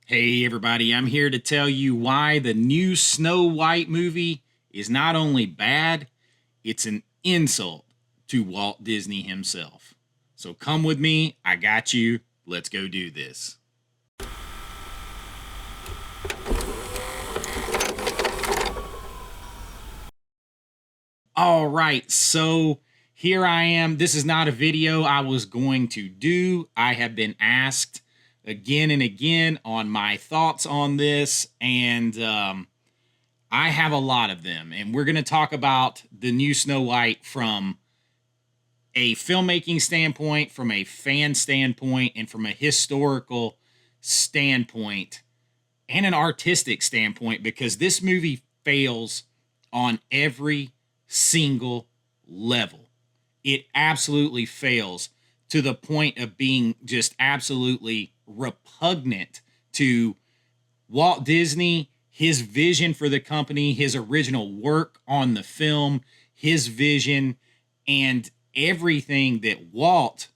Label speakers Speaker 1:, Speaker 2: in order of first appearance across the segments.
Speaker 1: Hey everybody, I'm here to tell you why the new Snow White movie is not only bad, it's an insult to Walt Disney himself. So come with me, I got you. Let's go do this. All right, so here I am. This is not a video I was going to do. I have been asked again and again on my thoughts on this, and I have a lot of them. And we're going to talk about the new Snow White from a filmmaking standpoint, from a fan standpoint, and from a historical standpoint, and an artistic standpoint, because this movie fails on every single level. It absolutely fails to the point of being just absolutely repugnant to Walt Disney, his vision for the company, his original work on the film, his vision, and everything that Walt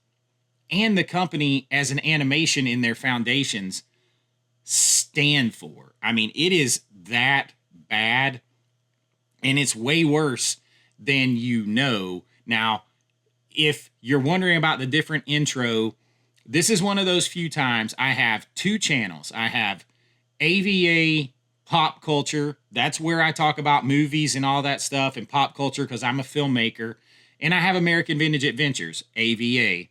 Speaker 1: and the company as an animation in their foundations stand for. I mean, it is that bad, and it's way worse than you know. Now, if you're wondering about the different intro, this is one of those few times I have two channels. I have AVA Pop Culture. That's where I talk about movies and all that stuff and pop culture because I'm a filmmaker. And I have American Vintage Adventures, AVA,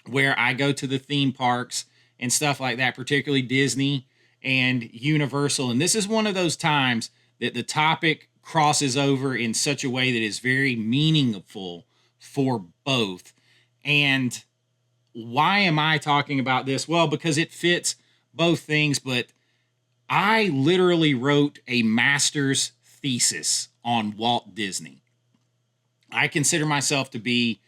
Speaker 1: where I go to the theme parks and stuff like that, particularly Disney and Universal. And this is one of those times that the topic crosses over in such a way that is very meaningful for both. And why am I talking about this? Well, because it fits both things, but I literally wrote a master's thesis on Walt Disney. I consider myself to be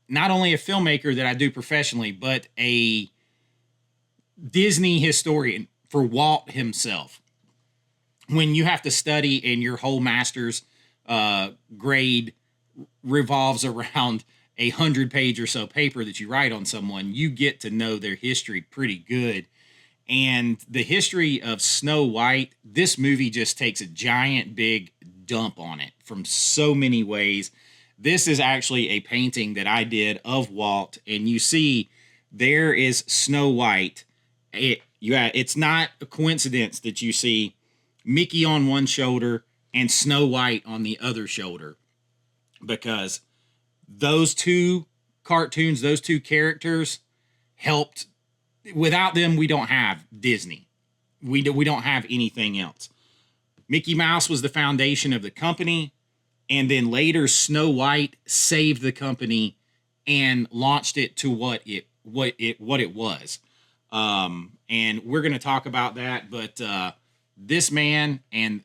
Speaker 1: not only a filmmaker that I do professionally, but a Disney historian for Walt himself. When you have to study and your whole master's grade revolves around 100-page or so paper that you write on someone, you get to know their history pretty good. And the history of Snow White, this movie just takes a giant big dump on it from so many ways. This is actually a painting that I did of Walt, and you see there is Snow White. It's not a coincidence that you see Mickey on one shoulder and Snow White on the other shoulder, because those two cartoons, those two characters helped. Without them, we don't have Disney. We don't have anything else. Mickey Mouse was the foundation of the company, and then later Snow White saved the company and launched it to what it was. And we're going to talk about that, but this man and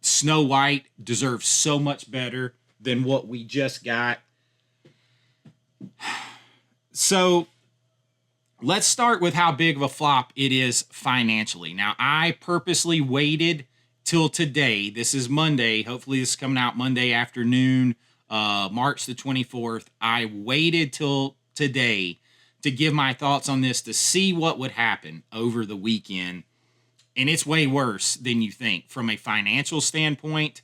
Speaker 1: Snow White deserve so much better than what we just got. So let's start with how big of a flop it is financially. Now, I purposely waited till today. This is Monday. Hopefully, this is coming out Monday afternoon, March the 24th. I waited till today to give my thoughts on this to see what would happen over the weekend. And it's way worse than you think. From a financial standpoint,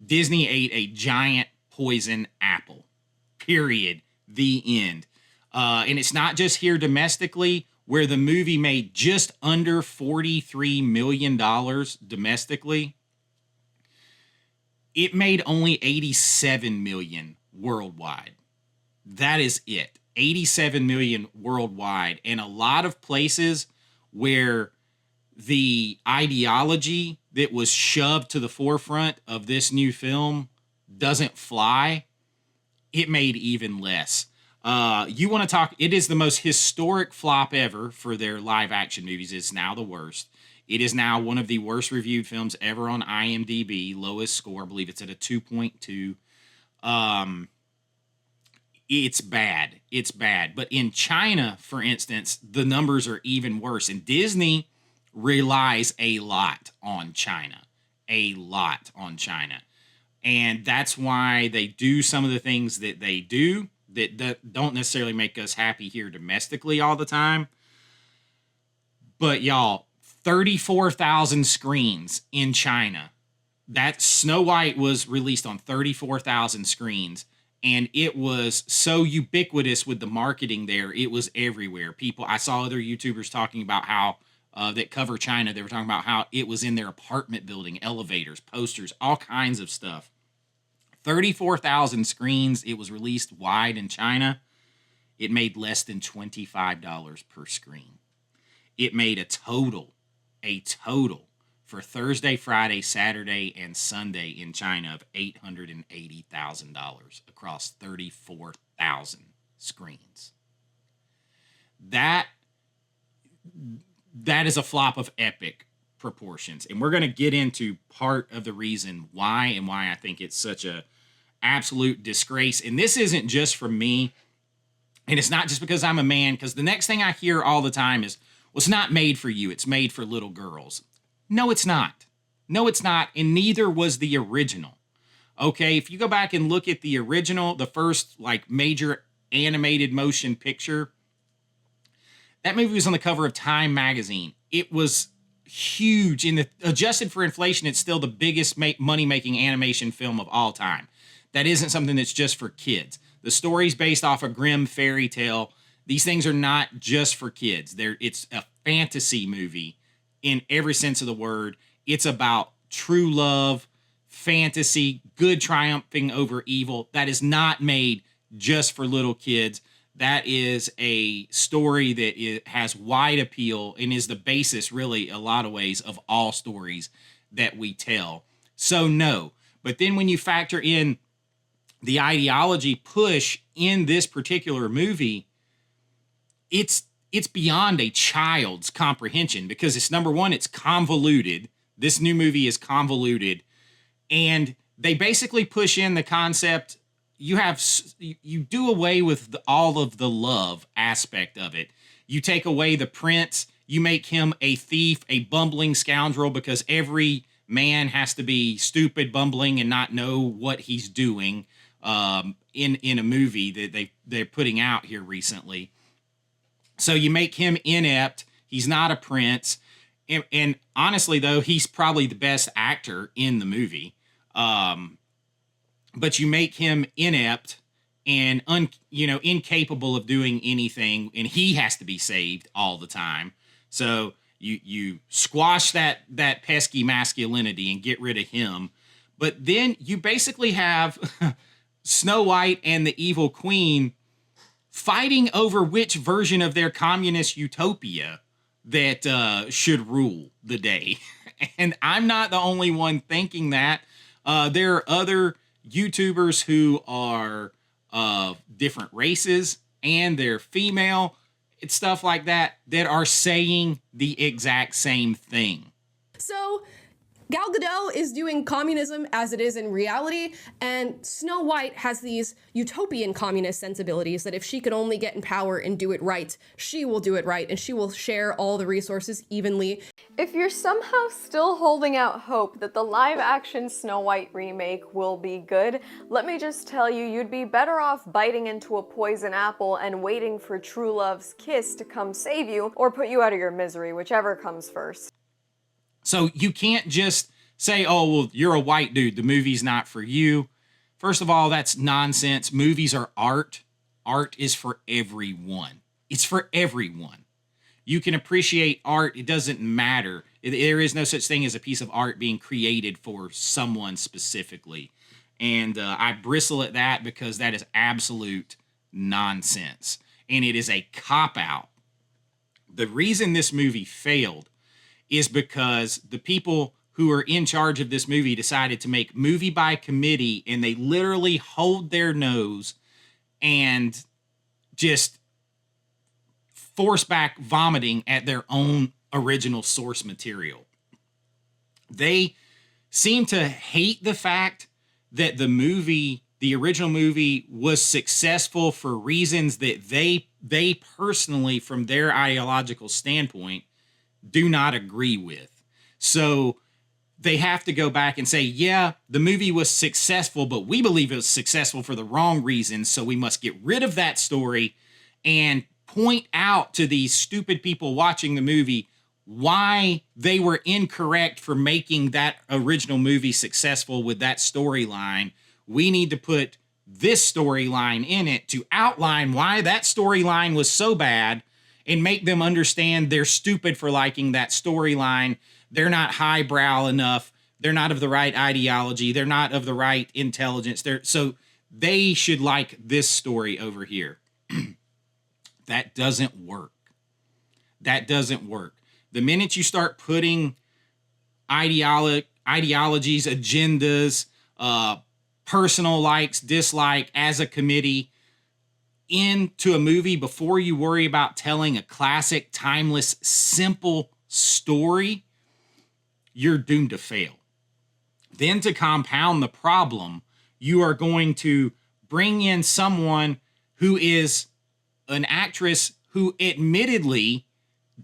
Speaker 1: Disney ate a giant poison apple. Period. The end. And it's not just here domestically, where the movie made just under $43 million domestically. It made only $87 million worldwide. That is it. $87 million worldwide. And a lot of places where the ideology that was shoved to the forefront of this new film doesn't fly, it made even less. You want to talk, it is the most historic flop ever for their live action movies. It's now the worst. It is now one of the worst reviewed films ever on IMDb. Lowest score, I believe it's at a 2.2. It's bad. It's bad. But in China, for instance, the numbers are even worse. And Disney relies a lot on China. A lot on China. And that's why they do some of the things that they do that don't necessarily make us happy here domestically all the time. But y'all, 34,000 screens in China. That Snow White was released on 34,000 screens, and it was so ubiquitous with the marketing there. It was everywhere. I saw other YouTubers talking about how that cover China. They were talking about how it was in their apartment building, elevators, posters, all kinds of stuff. 34,000 screens. It was released wide in China. It made less than $25 per screen. It made a total for Thursday, Friday, Saturday, and Sunday in China of $880,000 across 34,000 screens. That is a flop of epic proportions. And we're going to get into part of the reason why and why I think it's such a absolute disgrace. And this isn't just for me. And it's not just because I'm a man, because the next thing I hear all the time is, well, it's not made for you. It's made for little girls. No, it's not. No, it's not. And neither was the original. Okay, if you go back and look at the original, the first like major animated motion picture, that movie was on the cover of Time magazine. It was huge. Adjusted for inflation, it's still the biggest money-making animation film of all time. That isn't something that's just for kids. The story's based off a grim fairy tale. These things are not just for kids. It's a fantasy movie in every sense of the word. It's about true love, fantasy, good triumphing over evil. That is not made just for little kids. That is a story that has wide appeal and is the basis, really, a lot of ways, of all stories that we tell. So no. But then when you factor in the ideology push in this particular movie, it's beyond a child's comprehension, because it's, number one, it's convoluted. This new movie is convoluted, and they basically push in the concept. You do away with all of the love aspect of it. You take away the prince. You make him a thief, a bumbling scoundrel, because every man has to be stupid, bumbling, and not know what he's doing in a movie that they're putting out here recently. So you make him inept. He's not a prince. And honestly, though, he's probably the best actor in the movie. But you make him inept and incapable of doing anything, and he has to be saved all the time. So you squash that pesky masculinity and get rid of him. But then you basically have Snow White and the evil queen fighting over which version of their communist utopia that should rule the day. And I'm not the only one thinking that. There are other YouTubers who are of different races and they're female. It's stuff like that are saying the exact same thing.
Speaker 2: So Gal Gadot is doing communism as it is in reality, and Snow White has these utopian communist sensibilities that if she could only get in power and do it right, she will do it right, and she will share all the resources evenly.
Speaker 3: If you're somehow still holding out hope that the live-action Snow White remake will be good, let me just tell you, you'd be better off biting into a poison apple and waiting for true love's kiss to come save you, or put you out of your misery, whichever comes first.
Speaker 1: So you can't just say, oh, well, you're a white dude, the movie's not for you. First of all, that's nonsense. Movies are art. Art is for everyone. It's for everyone. You can appreciate art. It doesn't matter. There is no such thing as a piece of art being created for someone specifically. And I bristle at that because that is absolute nonsense. And it is a cop-out. The reason this movie failed is because the people who are in charge of this movie decided to make movie by committee, and they literally hold their nose and just force back vomiting at their own original source material. They seem to hate the fact that the original movie was successful for reasons that they personally, from their ideological standpoint, do not agree with. So they have to go back and say, yeah, the movie was successful, but we believe it was successful for the wrong reasons, so we must get rid of that story and point out to these stupid people watching the movie why they were incorrect for making that original movie successful with that storyline. We need to put this storyline in it to outline why that storyline was so bad and make them understand they're stupid for liking that storyline. They're not highbrow enough. They're not of the right ideology. They're not of the right intelligence. So they should like this story over here. That doesn't work. That doesn't work. The minute you start putting ideologies, agendas, personal likes, dislike as a committee into a movie before you worry about telling a classic, timeless, simple story, you're doomed to fail. Then to compound the problem, you are going to bring in someone who is an actress who admittedly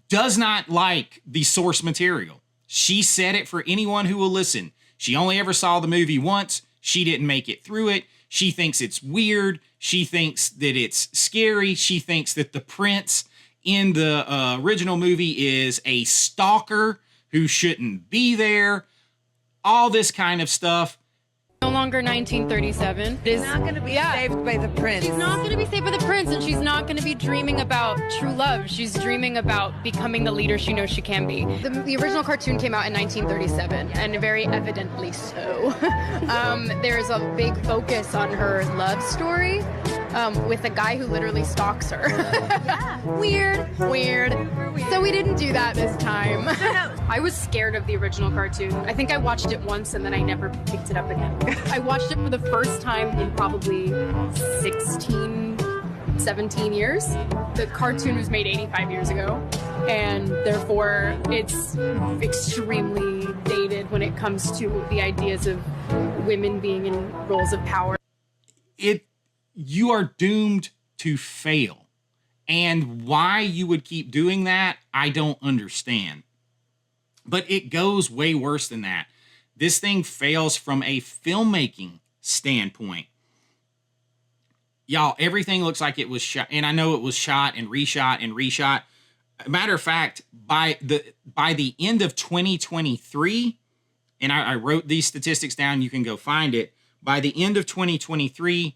Speaker 1: does not like the source material. She said it for anyone who will listen. She only ever saw the movie once. She didn't make it through it. She thinks it's weird. She thinks that it's scary. She thinks that the prince in the original movie is a stalker who shouldn't be there. All this kind of stuff.
Speaker 4: No longer 1937.
Speaker 5: She's not going to be saved by the prince.
Speaker 4: She's not going to be saved by the prince, and she's not going to be dreaming about true love. She's dreaming about becoming the leader she knows she can be. The original cartoon came out in 1937, and very evidently so. There's a big focus on her love story with a guy who literally stalks her. Weird. So we didn't do that this time. I was scared of the original cartoon. I think I watched it once, and then I never picked it up again. I watched it for the first time in probably 16, 17 years. The cartoon was made 85 years ago, and therefore it's extremely dated when it comes to the ideas of women being in roles of power.
Speaker 1: You are doomed to fail. And why you would keep doing that, I don't understand. But it goes way worse than that. This thing fails from a filmmaking standpoint. Y'all, everything looks like it was shot, and I know it was shot and reshot. Matter of fact, by the end of 2023, and I wrote these statistics down, you can go find it. By the end of 2023,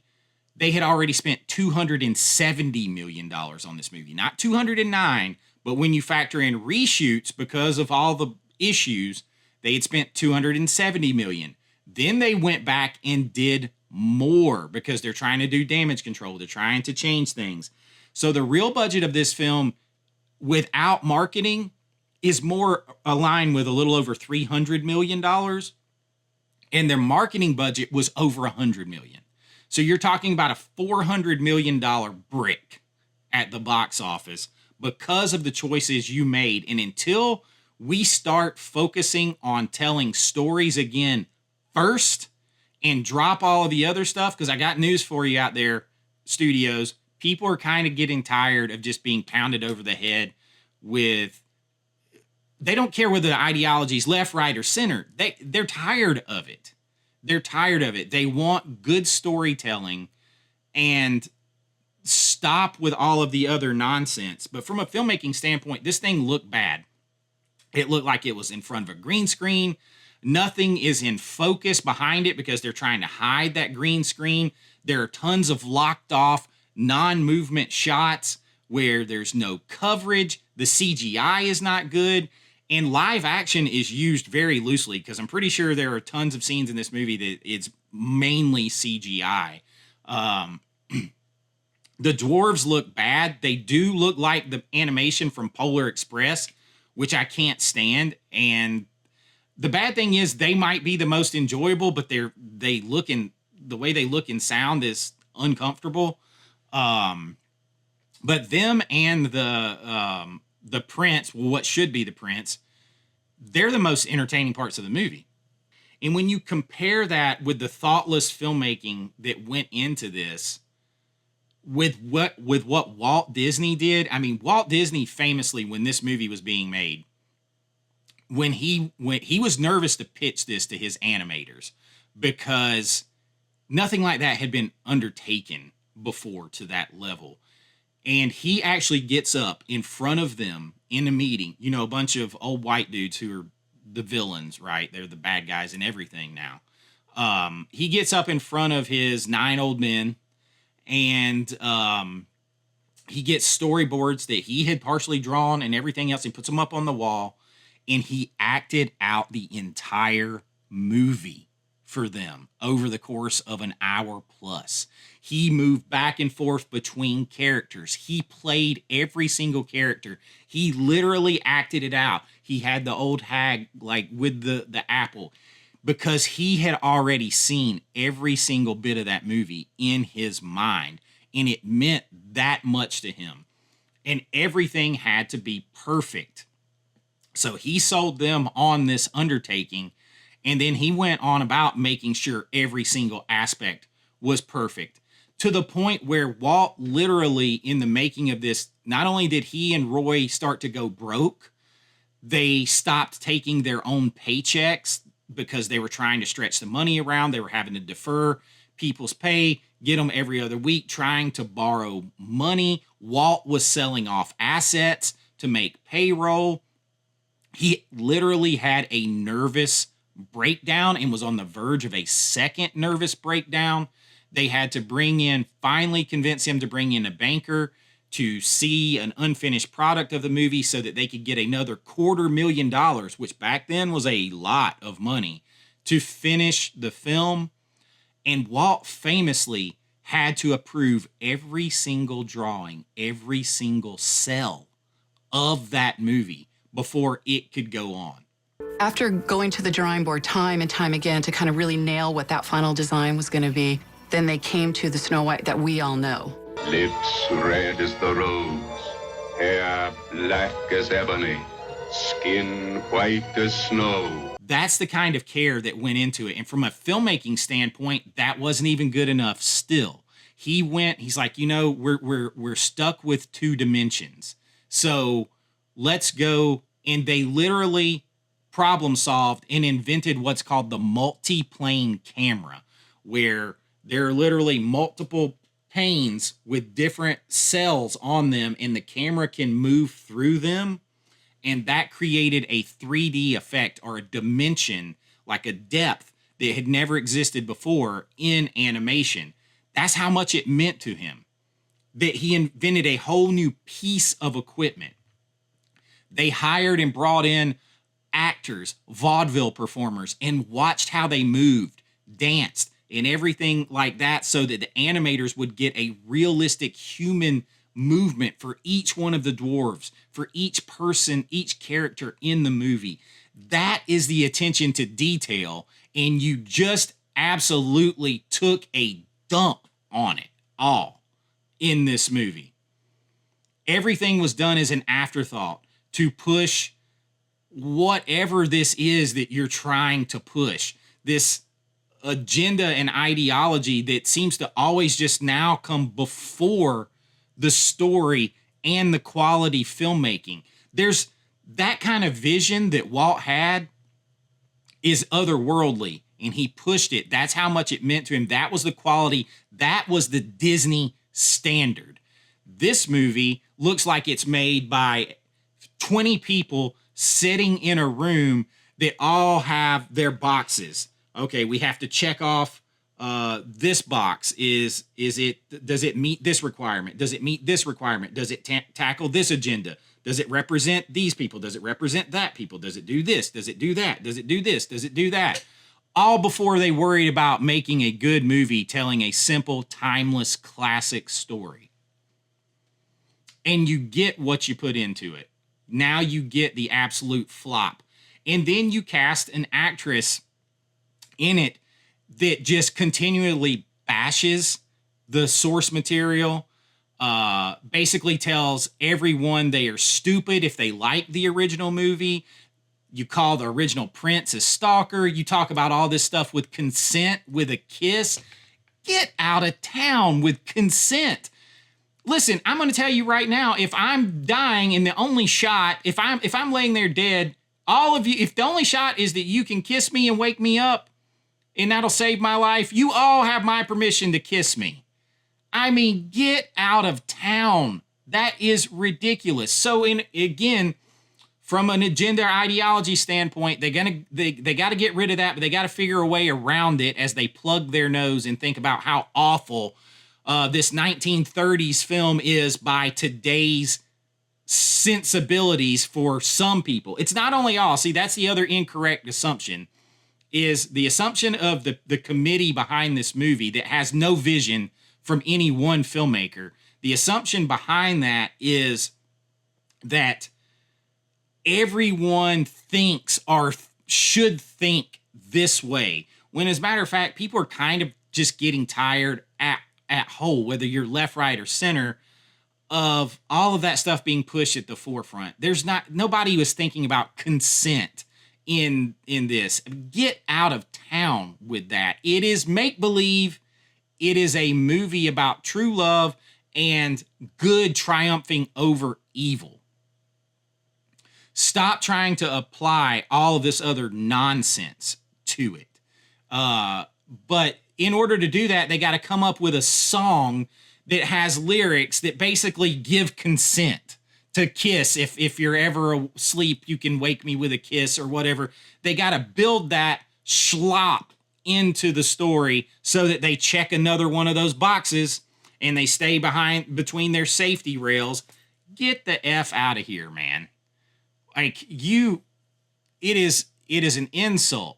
Speaker 1: they had already spent $270 million on this movie. Not 209, but when you factor in reshoots because of all the issues, they had spent $270 million. Then they went back and did more because they're trying to do damage control. They're trying to change things. So the real budget of this film without marketing is more aligned with a little over $300 million. And their marketing budget was over $100 million. So you're talking about a $400 million brick at the box office because of the choices you made. And until we start focusing on telling stories again first and drop all of the other stuff, because I got news for you out there, studios. People are kind of getting tired of just being pounded over the head with, they don't care whether the ideology is left, right, or center. They're tired of it. They're tired of it. They want good storytelling and stop with all of the other nonsense. But from a filmmaking standpoint, this thing looked bad. It looked like it was in front of a green screen. Nothing is in focus behind it because they're trying to hide that green screen. There are tons of locked off non-movement shots where there's no coverage. The CGI is not good. And live action is used very loosely because I'm pretty sure there are tons of scenes in this movie that it's mainly CGI. The dwarves look bad. They do look like the animation from Polar Express, which I can't stand. And the bad thing is they might be the most enjoyable, but the way they look and sound is uncomfortable. But them and the prince, what should be the prince, they're the most entertaining parts of the movie. And when you compare that with the thoughtless filmmaking that went into this, with what Walt Disney did, I mean, Walt Disney famously, when this movie was being made, when he was nervous to pitch this to his animators because nothing like that had been undertaken before to that level. And he actually gets up in front of them in a meeting, you know, a bunch of old white dudes who are the villains, right? They're the bad guys and everything now. He gets up in front of his 9 old men, and he gets storyboards that he had partially drawn and everything else. He puts them up on the wall, and he acted out the entire movie for them over the course of an hour plus. He moved back and forth between characters. He played every single character. He literally acted it out. He had the old hag like with the apple, because he had already seen every single bit of that movie in his mind, and it meant that much to him. And everything had to be perfect. So he sold them on this undertaking, and then he went on about making sure every single aspect was perfect, to the point where Walt literally, in the making of this, not only did he and Roy start to go broke, they stopped taking their own paychecks because they were trying to stretch the money around. They were having to defer people's pay, get them every other week, trying to borrow money. Walt was selling off assets to make payroll. He literally had a nervous breakdown and was on the verge of a second nervous breakdown. They had to finally convince him to bring in a banker to see an unfinished product of the movie so that they could get another $250,000, which back then was a lot of money, to finish the film. And Walt famously had to approve every single drawing, every single cell of that movie before it could go on.
Speaker 6: After going to the drawing board time and time again to kind of really nail what that final design was going to be, then they came to the Snow White that we all know.
Speaker 7: Lips red as the rose, hair black as ebony, skin white as snow.
Speaker 1: That's the kind of care that went into it. And from a filmmaking standpoint, that wasn't even good enough still. He's like, you know, we're stuck with 2 dimensions. So let's go. And they literally problem solved and invented what's called the multi-plane camera, where there are literally multiple panes with different cells on them, and the camera can move through them. And that created a 3D effect, or a dimension, like a depth that had never existed before in animation. That's how much it meant to him, that he invented a whole new piece of equipment. They hired and brought in actors, vaudeville performers, and watched how they moved, danced, and everything like that, so that the animators would get a realistic human movement for each one of the dwarves, for each person, each character in the movie. That is the attention to detail, and you just absolutely took a dump on it all in this movie. Everything was done as an afterthought to push whatever this is that you're trying to push, this agenda and ideology that seems to always just now come before the story and the quality filmmaking. There's that kind of vision that Walt had is otherworldly, and he pushed it. That's how much it meant to him. That was the quality. That was the Disney standard. This movie looks like it's made by 20 people sitting in a room that all have their boxes. Okay, we have to check off this box. Does it meet this requirement? Does it meet this requirement? Does it tackle this agenda? Does it represent these people? Does it represent that people? Does it do this? Does it do that? Does it do this? Does it do that? All before they worried about making a good movie telling a simple, timeless, classic story. And you get what you put into it. Now you get the absolute flop. And then you cast an actress in it that just continually bashes the source material, basically tells everyone they are stupid if they like the original movie. You call the original Prince a stalker. You talk about all this stuff with consent, with a kiss. Get out of town with consent. Listen, I'm going to tell you right now, if I'm dying and the only shot, if I'm laying there dead, all of you, if the only shot is that you can kiss me and wake me up, and that'll save my life, you all have my permission to kiss me. I mean, get out of town That is ridiculous. So again, from an agenda ideology standpoint, they got to get rid of that, but they got to figure a way around it as they plug their nose and think about how awful this 1930s film is by today's sensibilities for some people. It's not only all. See, that's the other incorrect assumption, is the assumption of the committee behind this movie that has no vision from any one filmmaker. The assumption behind that is that everyone thinks or should think this way, when as a matter of fact, people are kind of just getting tired at whole, whether you're left, right, or center, of all of that stuff being pushed at the forefront. Nobody was thinking about consent in this. Get out of town with that. It is make-believe. It is a movie about true love and good triumphing over evil. Stop trying to apply all of this other nonsense to it. But in order to do that, they got to come up with a song that has lyrics that basically give consent to kiss. If you're ever asleep, you can wake me with a kiss or whatever. They got to build that schlop into the story so that they check another one of those boxes and they stay between their safety rails. Get the F out of here, man. Like, it is an insult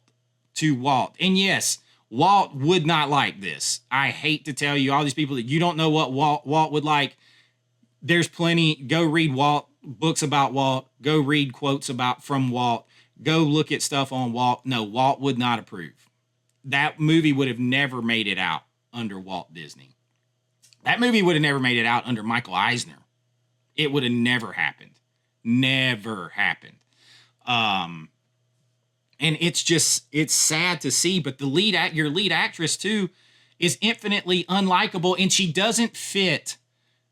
Speaker 1: to Walt. And yes, Walt would not like this. I hate to tell you, all these people that you don't know what Walt would like. There's plenty. Go read books about Walt. Go read quotes from Walt. Go look at stuff on Walt. No, Walt would not approve. That movie would have never made it out under Walt Disney. That movie would have never made it out under Michael Eisner. It would have never happened. Never happened. And it's sad to see, but your lead actress too is infinitely unlikable, and she doesn't fit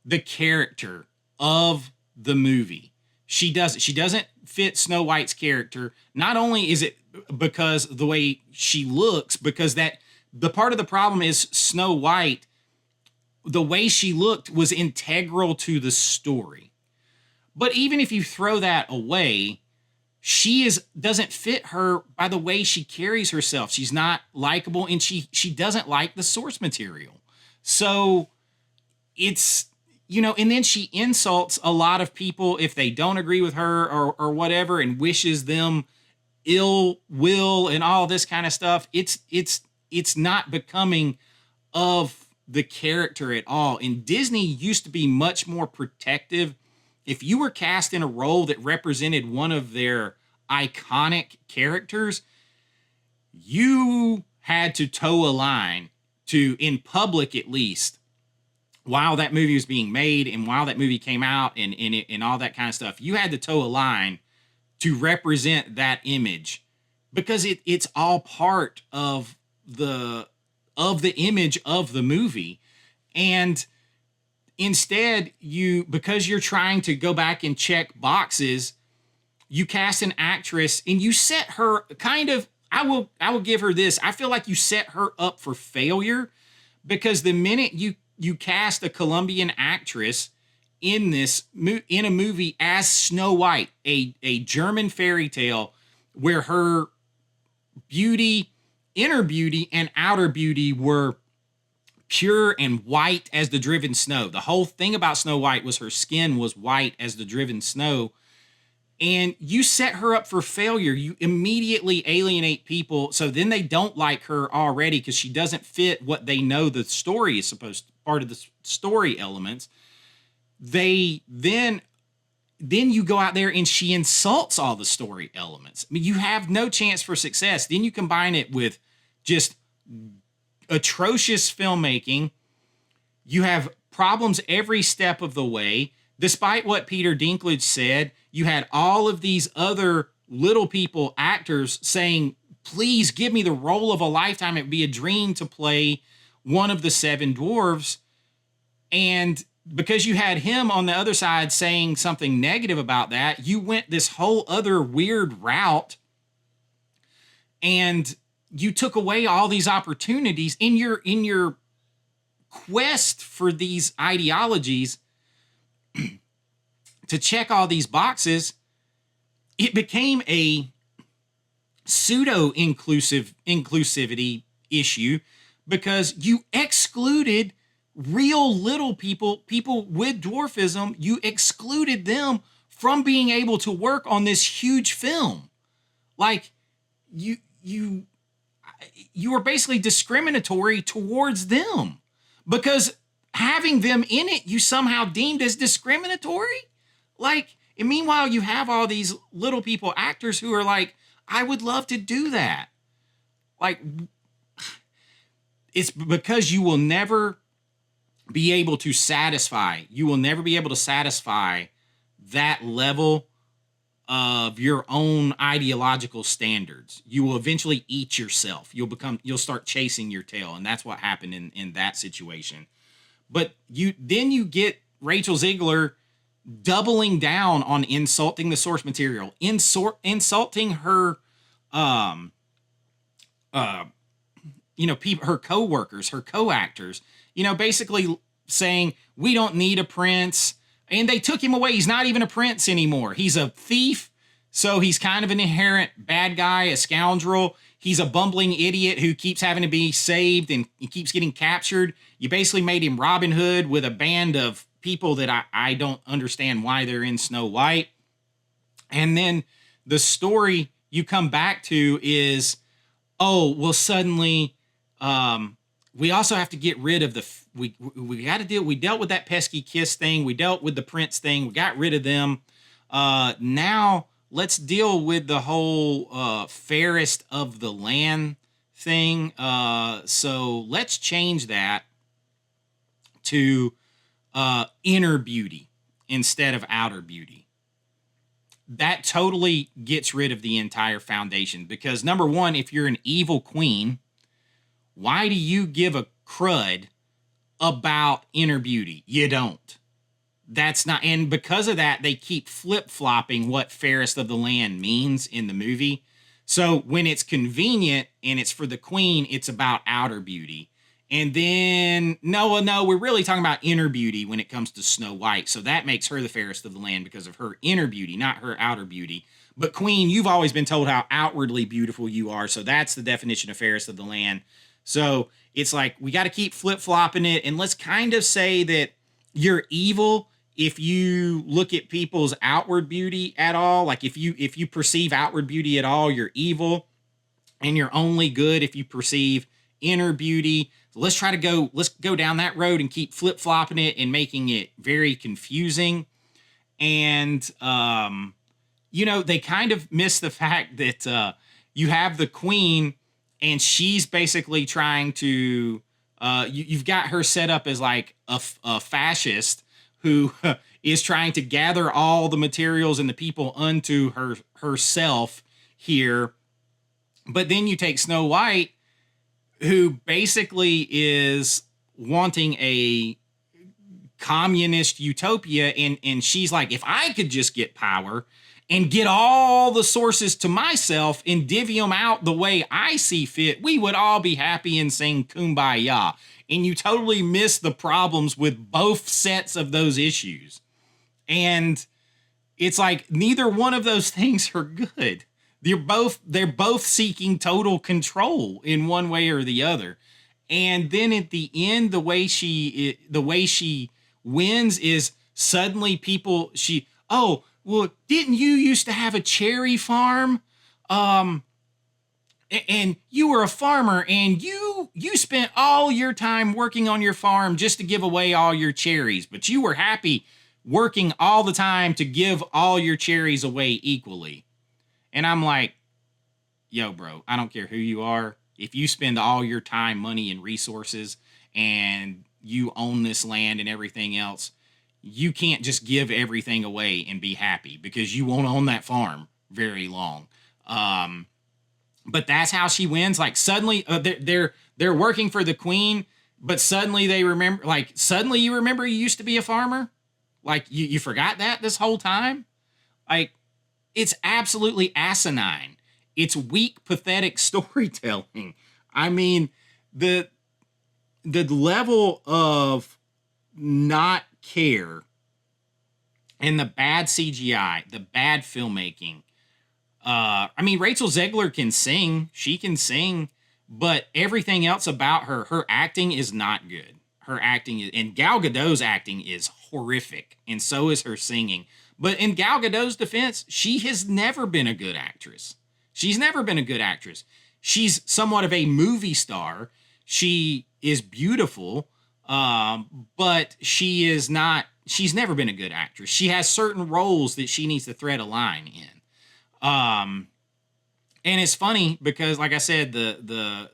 Speaker 1: the character of the movie. She doesn't fit Snow White's character. Not only is it because the way she looks, because the part of the problem is Snow White, the way she looked was integral to the story. But even if you throw that away, she doesn't fit her by the way she carries herself. She's not likable, and she doesn't like the source material. So it's, and then she insults a lot of people if they don't agree with her or whatever, and wishes them ill will and all this kind of stuff. It's not becoming of the character at all. And Disney used to be much more protective. If you were cast in a role that represented one of their iconic characters, you had to toe a line in public at least, while that movie was being made and while that movie came out and all that kind of stuff. You had to toe a line to represent that image, because it's all part of the image of the movie. And instead, because you're trying to go back and check boxes, you cast an actress and you set her kind of, I will give her this. I feel like you set her up for failure, because the minute you cast a Colombian actress in a movie as Snow White, a German fairy tale where her beauty, inner beauty and outer beauty were pure and white as the driven snow. The whole thing about Snow White was her skin was white as the driven snow. And you set her up for failure. You immediately alienate people. So then they don't like her already because she doesn't fit what they know the story is supposed to, part of the story elements. Then you go out there and she insults all the story elements. I mean, you have no chance for success. Then you combine it with just atrocious filmmaking. You have problems every step of the way. Despite what Peter Dinklage said, you had all of these other little people actors saying, please give me the role of a lifetime. It would be a dream to play one of the seven dwarves. And because you had him on the other side saying something negative about that, you went this whole other weird route, and you took away all these opportunities in your quest for these ideologies. to check all these boxes, it became a pseudo inclusivity issue because you excluded real little people with dwarfism. You excluded them from being able to work on this huge film. Like you were basically discriminatory towards them because having them in it, you somehow deemed as discriminatory. Like, and meanwhile, you have all these little people actors who are like, I would love to do that. Like, it's because you will never be able to satisfy. You will never be able to satisfy that level of your own ideological standards. You will eventually eat yourself. You'll start chasing your tail. And that's what happened in that situation. But you get Rachel Ziegler doubling down on insulting the source material, insulting her, her co-workers, her co-actors, basically saying, we don't need a prince. And they took him away. He's not even a prince anymore. He's a thief. So he's kind of an inherent bad guy, a scoundrel. He's a bumbling idiot who keeps having to be saved and he keeps getting captured. You basically made him Robin Hood with a band of people that I don't understand why they're in Snow White. And then the story you come back to is, suddenly we also have to get rid of we dealt with that pesky kiss thing. We dealt with the prince thing. We got rid of them. Now let's deal with the whole fairest of the land thing. So let's change that to inner beauty instead of outer beauty. That totally gets rid of the entire foundation because, number one, if you're an evil queen, why do you give a crud about inner beauty? You don't. That's not, and because of that, they keep flip-flopping what fairest of the land means in the movie. So when it's convenient and it's for the queen, it's about outer beauty. And then, no, we're really talking about inner beauty when it comes to Snow White. So that makes her the fairest of the land because of her inner beauty, not her outer beauty. But queen, you've always been told how outwardly beautiful you are. So that's the definition of fairest of the land. So it's like, we got to keep flip-flopping it. And let's kind of say that you're evil if you look at people's outward beauty at all. Like if you perceive outward beauty at all, you're evil. And you're only good if you perceive inner beauty. So let's go down that road and keep flip-flopping it and making it very confusing. And, they kind of miss the fact that you have the queen and she's basically trying to, you've got her set up as like a fascist who is trying to gather all the materials and the people unto herself here. But then you take Snow White, who basically is wanting a communist utopia. And she's like, if I could just get power and get all the sources to myself and divvy them out the way I see fit, we would all be happy and sing Kumbaya. And you totally miss the problems with both sets of those issues. And it's like, neither one of those things are good. They're both seeking total control in one way or the other. And then at the end, the way she wins is suddenly people, well, didn't you used to have a cherry farm? And you were a farmer and you spent all your time working on your farm just to give away all your cherries, but you were happy working all the time to give all your cherries away equally. And I'm like, yo, bro, I don't care who you are. If you spend all your time, money, and resources and you own this land and everything else, you can't just give everything away and be happy because you won't own that farm very long. But that's how she wins. Like suddenly they're working for the queen, but suddenly they remember, like suddenly you remember you used to be a farmer. Like you forgot that this whole time. Like it's absolutely asinine. It's weak, pathetic storytelling. I mean, the level of not care And the bad CGI, the bad filmmaking. I mean, Rachel Zegler can sing. She can sing. But everything else about her acting is not good. Her acting is, and Gal Gadot's acting is horrific. And so is her singing. But in Gal Gadot's defense, she has never been a good actress. She's never been a good actress. She's somewhat of a movie star. She is beautiful, but she's never been a good actress. She has certain roles that she needs to thread a line in. And it's funny because, like I said, the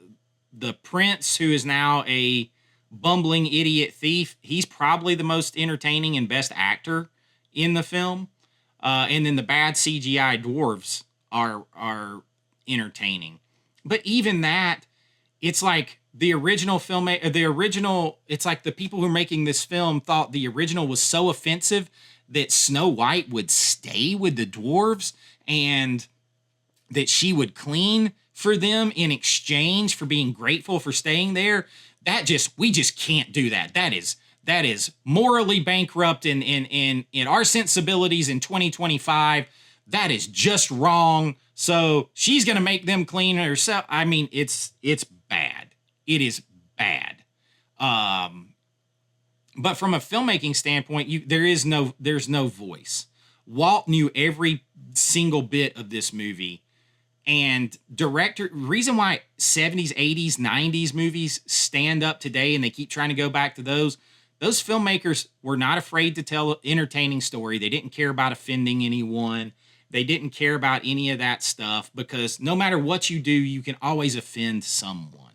Speaker 1: prince, who is now a bumbling idiot thief, he's probably the most entertaining and best actor in the film. And then the bad CGI dwarves are entertaining. But even that, it's like the original it's like the people who are making this film thought the original was so offensive that Snow White would stay with the dwarves and that she would clean for them in exchange for being grateful for staying there. We just can't do that. That is morally bankrupt in our sensibilities in 2025. That is just wrong. So she's going to make them clean herself. I mean, it's bad. It is bad. But from a filmmaking standpoint, there's no voice. Walt knew every single bit of this movie. And reason why 70s, 80s, 90s movies stand up today and they keep trying to go back to those filmmakers were not afraid to tell an entertaining story. They didn't care about offending anyone. They didn't care about any of that stuff because no matter what you do, you can always offend someone.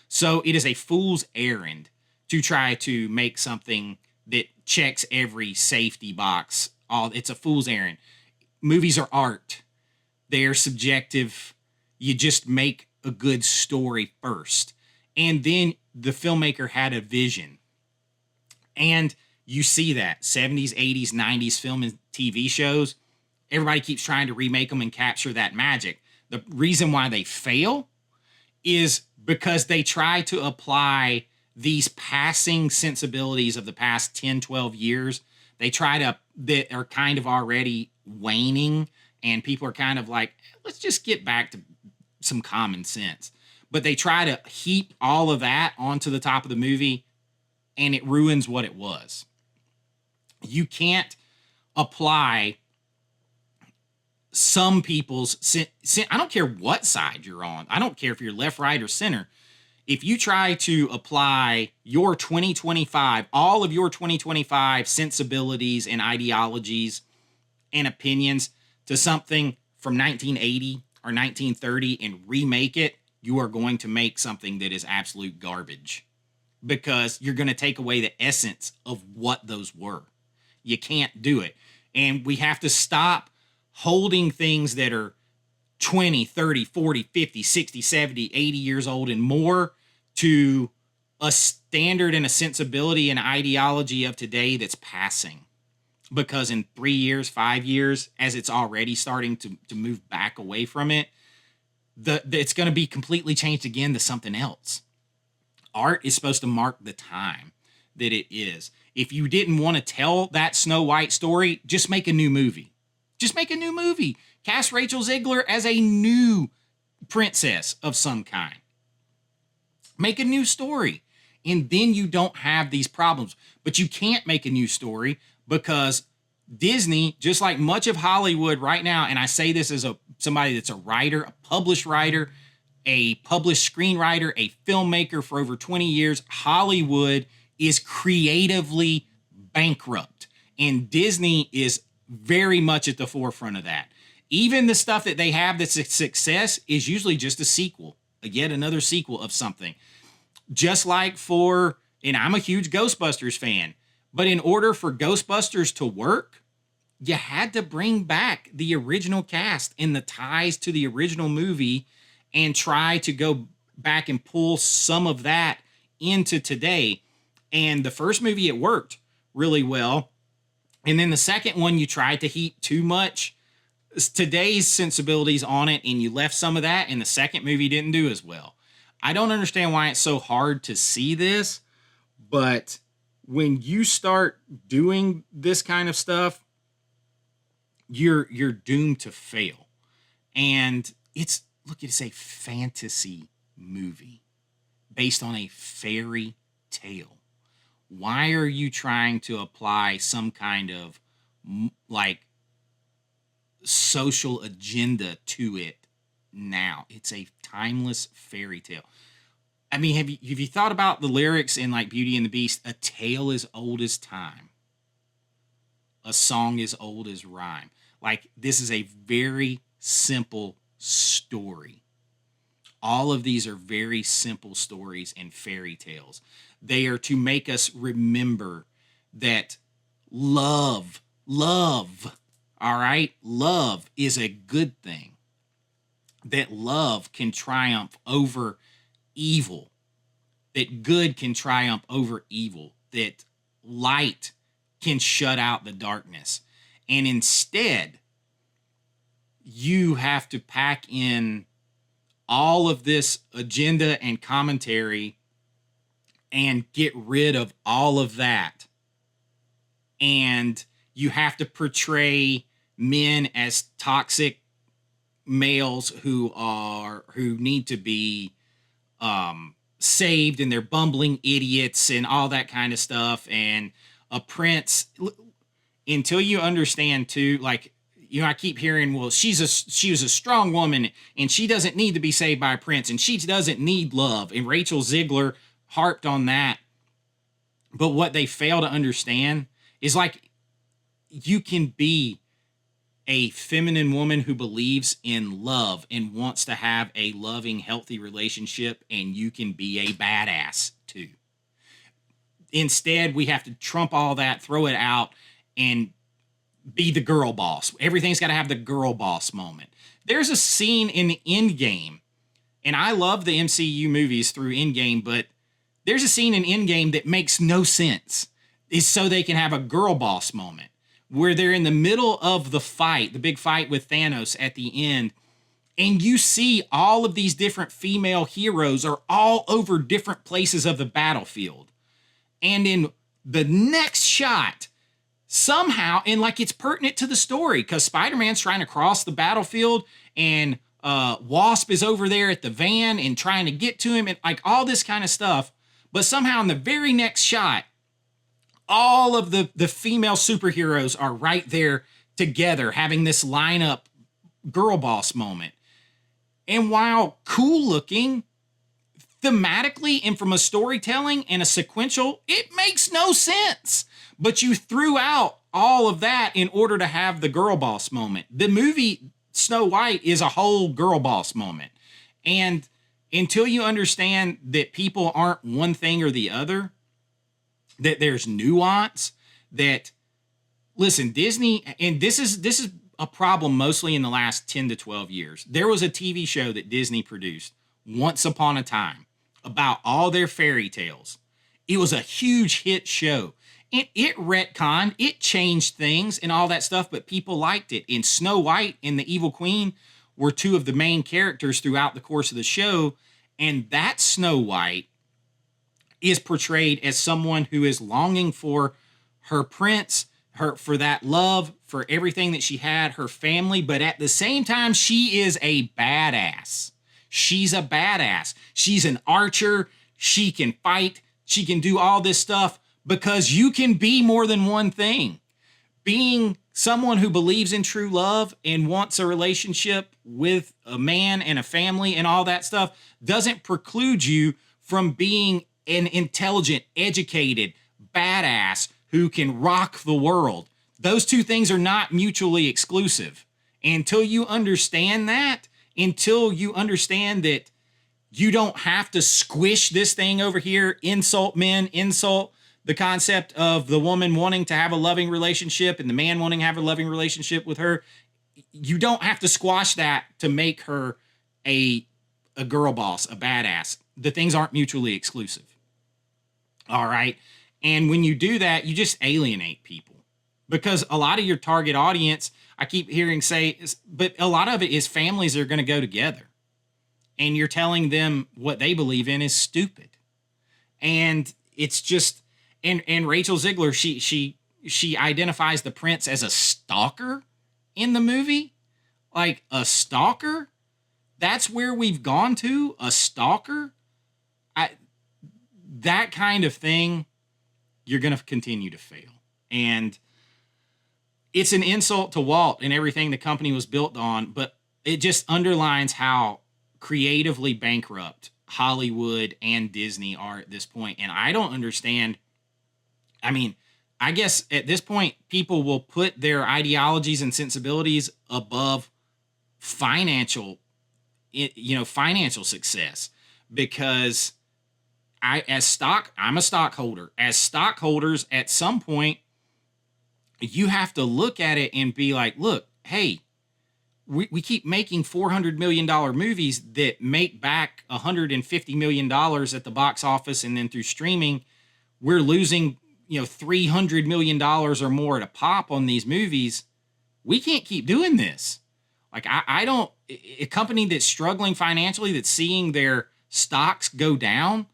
Speaker 1: So it is a fool's errand to try to make something that checks every safety box. It's a fool's errand. Movies are art. They are subjective. You just make a good story first. And then the filmmaker had a vision. And you see that 70s, 80s, 90s film and TV shows, everybody keeps trying to remake them and capture that magic. The reason why they fail is because they try to apply these passing sensibilities of the past 10, 12 years. That are kind of already waning, and people are kind of like, let's just get back to some common sense. But they try to heap all of that onto the top of the movie, and it ruins what it was. You can't apply some people's... I don't care what side you're on. I don't care if you're left, right, or center. If you try to apply your 2025, all of your 2025 sensibilities and ideologies and opinions to something from 1980 or 1930 and remake it, you are going to make something that is absolute garbage because you're going to take away the essence of what those were. You can't do it. And we have to stop holding things that are 20, 30, 40, 50, 60, 70, 80 years old and more to a standard and a sensibility and ideology of today that's passing. Because in 3 years, 5 years, as it's already starting to move back away from it, it's going to be completely changed again to something else. Art is supposed to mark the time that it is. If you didn't want to tell that Snow White story, just make a new movie. Just make a new movie. Cast Rachel Zegler as a new princess of some kind. Make a new story. And then you don't have these problems. But you can't make a new story because Disney, just like much of Hollywood right now, and I say this as somebody that's a writer, a published screenwriter, a filmmaker for over 20 years, Hollywood is creatively bankrupt. And Disney is very much at the forefront of that. Even the stuff that they have that's a success is usually just a sequel, yet another sequel of something. Just like and I'm a huge Ghostbusters fan, but in order for Ghostbusters to work, you had to bring back the original cast and the ties to the original movie and try to go back and pull some of that into today. And the first movie, it worked really well. And then the second one, you tried to heap too much today's sensibilities on it, and you left some of that, and the second movie didn't do as well. I don't understand why it's so hard to see this, but when you start doing this kind of stuff, you're doomed to fail. And it's a fantasy movie based on a fairy tale. Why are you trying to apply some kind of like social agenda to it now? It's a timeless fairy tale. I mean, have you thought about the lyrics in like Beauty and the Beast? A tale as old as time, a song as old as rhyme. Like, this is a very simple story. All of these are very simple stories and fairy tales. They are to make us remember that love, all right? Love is a good thing. That love can triumph over evil. That good can triumph over evil. That light can shut out the darkness. And instead, you have to pack in all of this agenda and commentary and get rid of all of that. And you have to portray men as toxic males who need to be saved, and they're bumbling idiots and all that kind of stuff. And a prince, until you understand too, like, you know, I keep hearing, well, she was a strong woman and she doesn't need to be saved by a prince and she doesn't need love. And Rachel Ziegler harped on that. But what they fail to understand is, like, you can be a feminine woman who believes in love and wants to have a loving, healthy relationship, and you can be a badass too. Instead, we have to trump all that, throw it out, and be the girl boss. Everything's got to have the girl boss moment. There's a scene in Endgame, and I love the MCU movies through Endgame, but there's a scene in Endgame that makes no sense. It's so they can have a girl boss moment where they're in the middle of the fight, the big fight with Thanos at the end, and you see all of these different female heroes are all over different places of the battlefield. And in the next shot, somehow, and like it's pertinent to the story, because Spider-Man's trying to cross the battlefield and Wasp is over there at the van and trying to get to him and like all this kind of stuff. But somehow in the very next shot, all of the female superheroes are right there together having this lineup girl boss moment. And while cool looking, thematically and from a storytelling and a sequential, it makes no sense. But you threw out all of that in order to have the girl boss moment. The movie Snow White is a whole girl boss moment. And until you understand that people aren't one thing or the other, that there's nuance, that, listen, Disney, and this is a problem mostly in the last 10 to 12 years. There was a TV show that Disney produced once upon a time about all their fairy tales. It was a huge hit show. It retconned, it changed things and all that stuff, but people liked it. And Snow White and the Evil Queen were two of the main characters throughout the course of the show. And that Snow White is portrayed as someone who is longing for her prince, for that love, for everything that she had, her family. But at the same time, she is a badass. She's a badass. She's an archer. She can fight. She can do all this stuff. Because you can be more than one thing. Being someone who believes in true love and wants a relationship with a man and a family and all that stuff doesn't preclude you from being an intelligent, educated, badass who can rock the world. Those two things are not mutually exclusive. Until you understand that, until you understand that you don't have to squish this thing over here, insult men, insult the concept of the woman wanting to have a loving relationship and the man wanting to have a loving relationship with her. You don't have to squash that to make her a girl boss, a badass. The things aren't mutually exclusive. All right. And when you do that, you just alienate people, because a lot of your target audience, I keep hearing say, but a lot of it is families that are going to go together, and you're telling them what they believe in is stupid. And it's just, and Rachel Ziegler, she identifies the prince as a stalker in the movie? Like a stalker? That's where we've gone to? A stalker? That kind of thing, you're going to continue to fail. And it's an insult to Walt and everything the company was built on, but it just underlines how creatively bankrupt Hollywood and Disney are at this point. And I don't understand. I mean, I guess at this point, people will put their ideologies and sensibilities above financial success, because I'm a stockholder. As stockholders, at some point, you have to look at it and be like, look, hey, we keep making $400 million movies that make back $150 million at the box office, and then through streaming, we're losing, $300 million or more at a pop on these movies. We can't keep doing this. Like, I don't, a company that's struggling financially, that's seeing their stocks go down,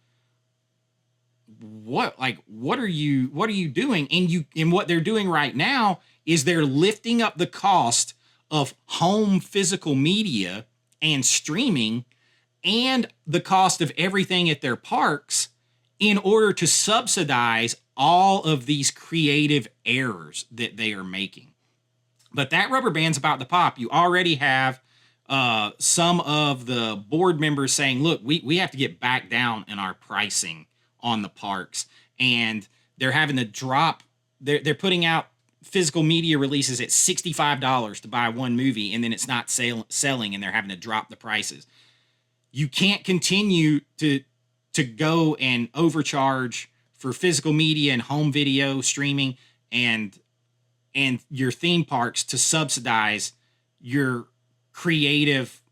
Speaker 1: what are you doing? And what they're doing right now is they're lifting up the cost of home physical media and streaming and the cost of everything at their parks in order to subsidize all of these creative errors that they are making. But that rubber band's about to pop. You already have some of the board members saying, look, we have to get back down in our pricing on the parks. And they're having to drop, they're putting out physical media releases at $65 to buy one movie, and then it's not selling, and they're having to drop the prices. You can't continue to go and overcharge for physical media and home video streaming and your theme parks to subsidize your creative,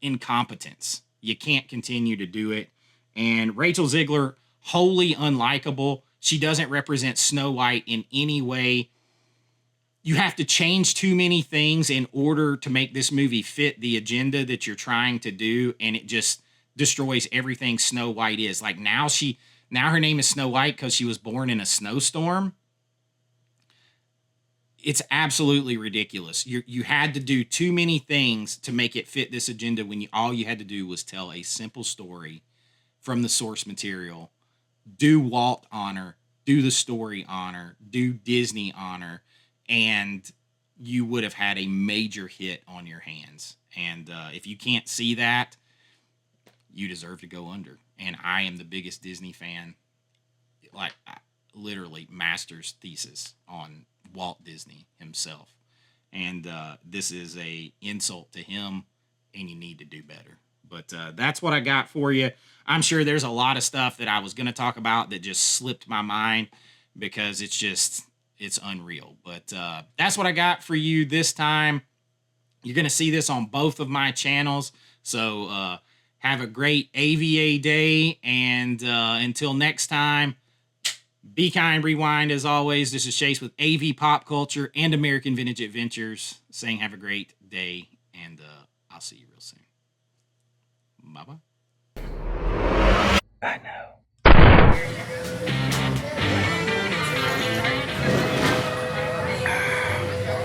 Speaker 1: incompetence. You can't continue to do it. And Rachel Ziegler, wholly unlikable. She doesn't represent Snow White in any way. You have to change too many things in order to make this movie fit the agenda that you're trying to do, and it just destroys everything Snow White is. Like, now her name is Snow White because she was born in a snowstorm. It's absolutely ridiculous. You had to do too many things to make it fit this agenda when all you had to do was tell a simple story from the source material. Do Walt honor, do the story honor, do Disney honor, and you would have had a major hit on your hands. And if you can't see that, you deserve to go under. And I am the biggest Disney fan, like literally master's thesis on Walt Disney himself. And this is a insult to him, and you need to do better. But that's what I got for you. I'm sure there's a lot of stuff that I was going to talk about that just slipped my mind because it's unreal. But that's what I got for you this time. You're going to see this on both of my channels. So have a great AVA day. And until next time, be kind, rewind. As always, this is Chase with AV Pop Culture and American Vintage Adventures saying have a great day. And I'll see you real soon. Bye-bye.
Speaker 8: I know.